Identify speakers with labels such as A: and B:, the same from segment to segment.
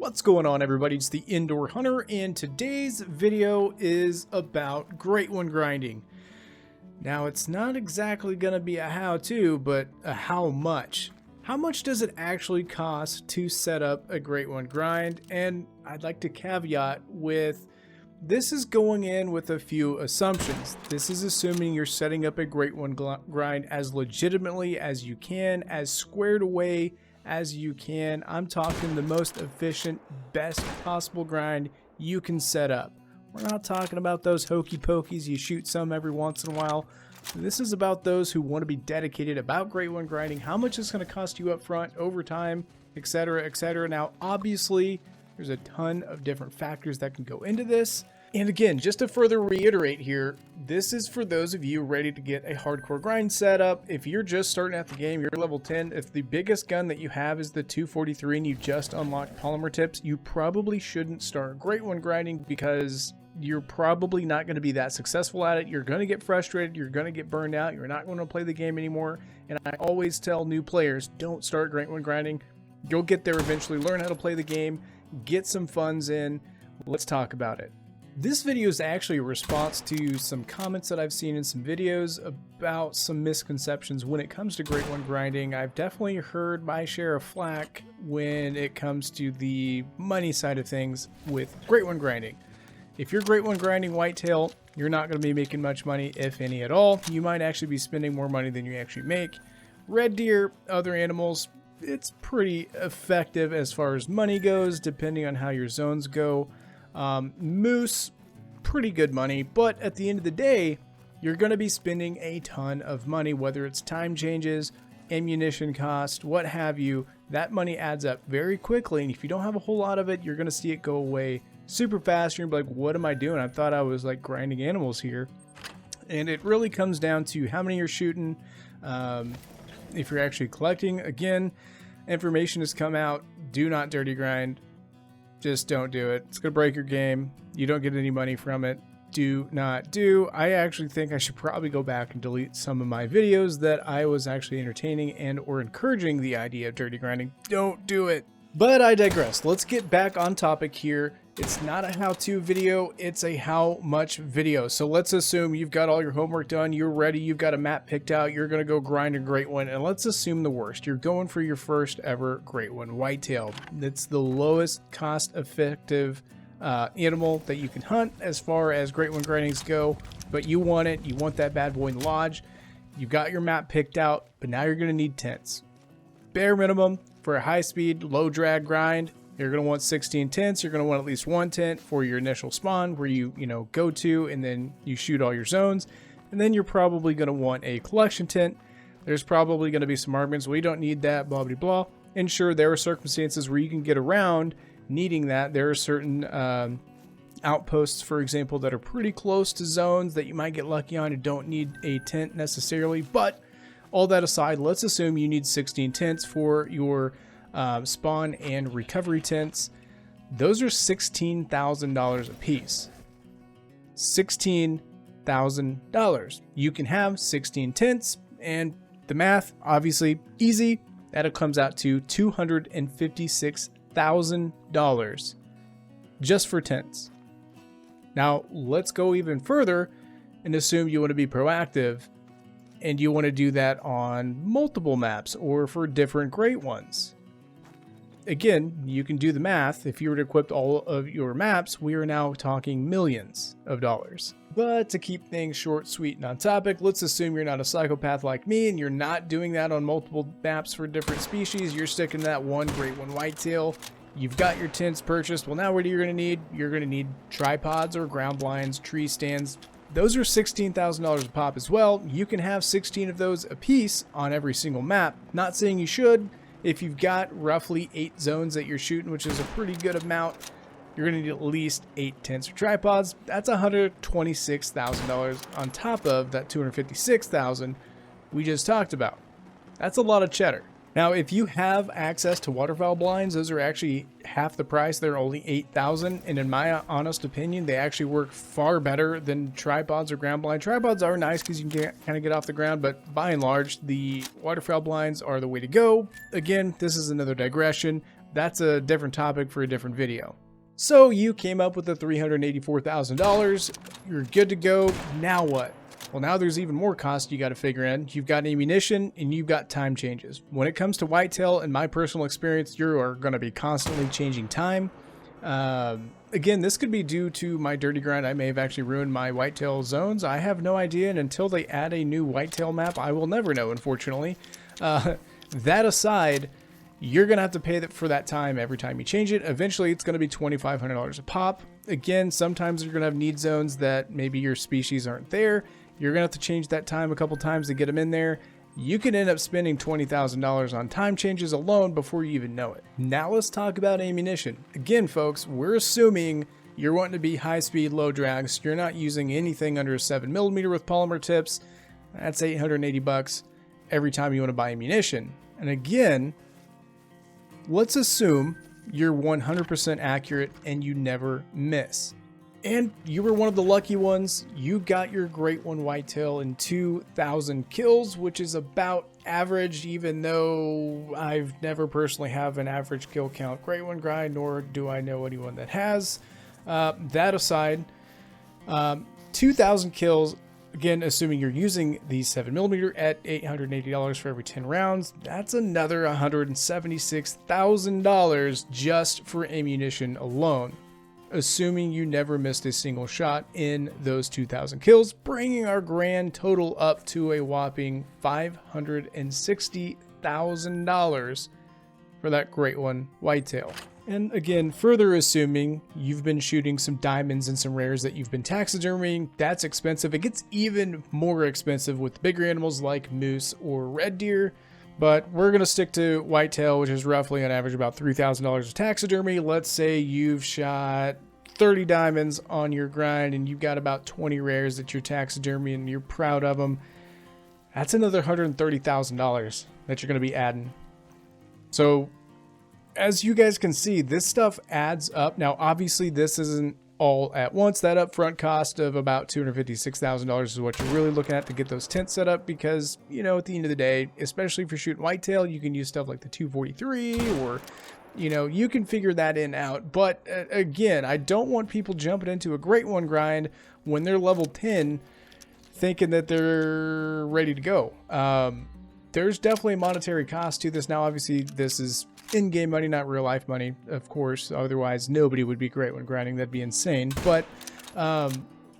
A: What's going on, everybody? It's the Indoor Hunter, and today's video is about Great One grinding. Now, it's not exactly going to be a how-to, but a how much. How much does it actually cost to set up a Great One grind? And I'd like to caveat with, this is going in with a few assumptions. This is assuming you're setting up a Great One grind as legitimately as you can, as squared away as you can. I'm talking the most efficient, best possible grind you can set up. We're not talking about those hokey pokeys you shoot some every once in a while. This is about those who want to be dedicated about Great One grinding, how much it's going to cost you up front, over time, etc., etc. Now, obviously, there's a ton of different factors that can go into this. And again, just to further reiterate here, this is for those of you ready to get a hardcore grind set up. If you're just starting at the game, you're level 10, if the biggest gun that you have is the 243 and you just unlocked polymer tips, you probably shouldn't start Great One grinding because you're probably not going to be that successful at it. You're going to get frustrated, you're going to get burned out, you're not going to play the game anymore. And I always tell new players, don't start Great One grinding. You'll get there eventually, learn how to play the game, get some funds in. Let's talk about it. This video is actually a response to some comments that I've seen in some videos about some misconceptions when it comes to Great One grinding. I've definitely heard my share of flack when it comes to the money side of things with Great One grinding. If you're Great One grinding whitetail, you're not going to be making much money, if any at all. You might actually be spending more money than you actually make. Red deer, other animals, it's pretty effective as far as money goes, depending on how your zones go. Moose, pretty good money, but at the end of the day, you're going to be spending a ton of money, whether it's time changes, ammunition cost, what have you. That money adds up very quickly, and if you don't have a whole lot of it, you're going to see it go away super fast. You're going to be like, what am I doing? I thought I was like grinding animals here. And it really comes down to how many you're shooting, if you're actually collecting. Again, information has come out, do not dirty grind. Just don't do it. It's going to break your game. You don't get any money from it. Do not do. I actually think I should probably go back and delete some of my videos that I was actually entertaining and or encouraging the idea of dirty grinding. Don't do it. But I digress. Let's get back on topic here. It's not a how-to video, it's a how much video. So let's assume you've got all your homework done, you're ready, you've got a map picked out, you're gonna go grind a Great One, and let's assume the worst. You're going for your first ever Great One whitetail. It's the lowest cost effective animal that you can hunt as far as Great One grindings go, but you want it, you want that bad boy in the lodge. You've got your map picked out, but now you're gonna need tents. Bare minimum for a high speed, low drag grind, you're going to want 16 tents. You're going to want at least one tent for your initial spawn where you go to and then you shoot all your zones. And then you're probably going to want a collection tent. There's probably going to be some arguments. We don't need that, blah, blah, blah. And sure, there are circumstances where you can get around needing that. There are certain outposts, for example, that are pretty close to zones that you might get lucky on and don't need a tent necessarily. But all that aside, let's assume you need 16 tents for your spawn and recovery tents. Those are $16,000 a piece. $16,000. You can have 16 tents, and the math, obviously easy. That comes out to $256,000 just for tents. Now let's go even further and assume you want to be proactive and you want to do that on multiple maps or for different Great Ones. Again, you can do the math. If you were to equip all of your maps, we are now talking millions of dollars. But to keep things short, sweet, and on topic, let's assume you're not a psychopath like me and you're not doing that on multiple maps for different species. You're sticking to that one Great One whitetail. You've got your tents purchased. Well, now what are you going to need? You're going to need tripods or ground blinds, tree stands. Those are $16,000 a pop as well. You can have 16 of those a piece on every single map. Not saying you should. If you've got roughly 8 zones that you're shooting, which is a pretty good amount, you're going to need at least 8 tents or tripods. That's $126,000 on top of that $256,000 we just talked about. That's a lot of cheddar. Now, if you have access to waterfowl blinds, those are actually half the price. They're only $8,000, and in my honest opinion, they actually work far better than tripods or ground blind. Tripods are nice because you can kind of get off the ground, but by and large, the waterfowl blinds are the way to go. Again, this is another digression. that's a different topic for a different video. So you came up with the $384,000. You're good to go. Now what? Well, now there's even more cost you got to figure in. You've got ammunition and you've got time changes. When it comes to whitetail, in my personal experience, you are going to be constantly changing time. Again, this could be due to my dirty grind. I may have actually ruined my whitetail zones. I have no idea, and until they add a new whitetail map, I will never know, unfortunately. That aside, you're going to have to pay for that time every time you change it. Eventually, it's going to be $2,500 a pop. Again, sometimes you're going to have need zones that maybe your species aren't there. You're going to have to change that time a couple times to get them in there. You could end up spending $20,000 on time changes alone before you even know it. Now let's talk about ammunition. Again, folks, we're assuming you're wanting to be high speed, low drags. You're not using anything under a 7mm with polymer tips. That's $880 every time you want to buy ammunition. And again, let's assume you're 100% accurate and you never miss. And you were one of the lucky ones. You got your Great One whitetail in 2,000 kills, which is about average, even though I've never personally have an average kill count Great One grind, nor do I know anyone that has. That aside, 2,000 kills, again, assuming you're using the 7mm at $880 for every 10 rounds, that's another $176,000 just for ammunition alone, assuming you never missed a single shot in those 2,000 kills, bringing our grand total up to a whopping $560,000 for that Great One whitetail. And again, further assuming you've been shooting some diamonds and some rares that you've been taxidermying, that's expensive. It gets even more expensive with bigger animals like moose or red deer. But we're going to stick to whitetail, which is roughly on average about $3,000 of taxidermy. Let's say you've shot 30 diamonds on your grind and you've got about 20 rares that you're taxidermy and you're proud of them. That's another $130,000 that you're going to be adding. So as you guys can see, this stuff adds up. Now, obviously, this isn't all at once. That upfront cost of about $256,000 is what you're really looking at to get those tents set up, because, you know, at the end of the day, especially if you're shooting whitetail, you can use stuff like the 243, or, you know, you can figure that in out. But again, I don't want people jumping into a Great One grind when they're level 10 thinking that they're ready to go. There's definitely a monetary cost to this. Now, obviously, this is in-game money, not real-life money, of course. Otherwise, nobody would be Great One grinding. That'd be insane. But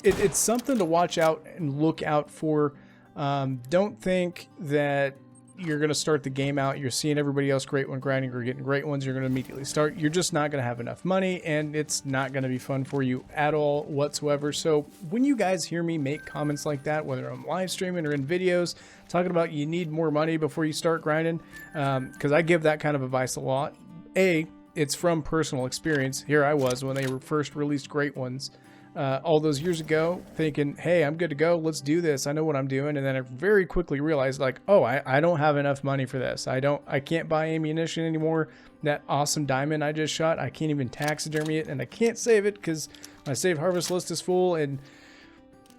A: it's something to watch out and look out for. Don't think that you're going to start the game out, you're seeing everybody else Great One grinding or getting Great Ones, you're going to immediately start. You're just not going to have enough money, and it's not going to be fun for you at all whatsoever. So when you guys hear me make comments like that, whether I'm live streaming or in videos, talking about you need more money before you start grinding, because I give that kind of advice a lot. It's from personal experience. Here I was when they were first released Great Ones all those years ago, thinking, hey, I'm good to go, let's do this, I know what I'm doing. And then I very quickly realized, like, oh, I don't have enough money for this. I can't buy ammunition anymore. That awesome diamond I just shot, I can't even taxidermy it, and I can't save it because my save harvest list is full. And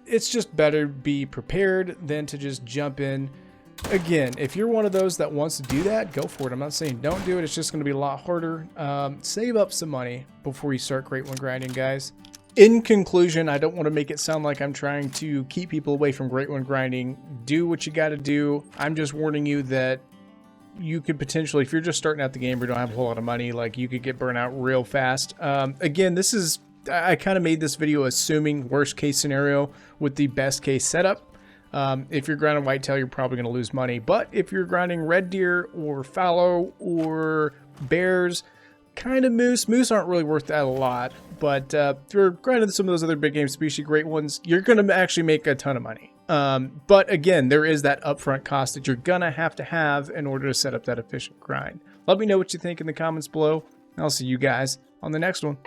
A: it's just better be prepared than to just jump in. Again, if you're one of those that wants to do that, go for it. I'm not saying don't do it. It's just going to be a lot harder. Save up some money before you start Great One grinding, guys. In conclusion, I don't want to make it sound like I'm trying to keep people away from Great One grinding. Do what you got to do. I'm just warning you that you could potentially, if you're just starting out the game or don't have a whole lot of money, like, you could get burnt out real fast. Again, I kind of made this video assuming worst case scenario with the best case setup. If you're grinding whitetail, you're probably going to lose money. But if you're grinding red deer or fallow or bears, kind of moose aren't really worth that a lot. But if you're grinding some of those other big game species Great Ones, you're going to actually make a ton of money. But again, there is that upfront cost that you're going to have in order to set up that efficient grind. Let me know what you think in the comments below. I'll see you guys on the next one.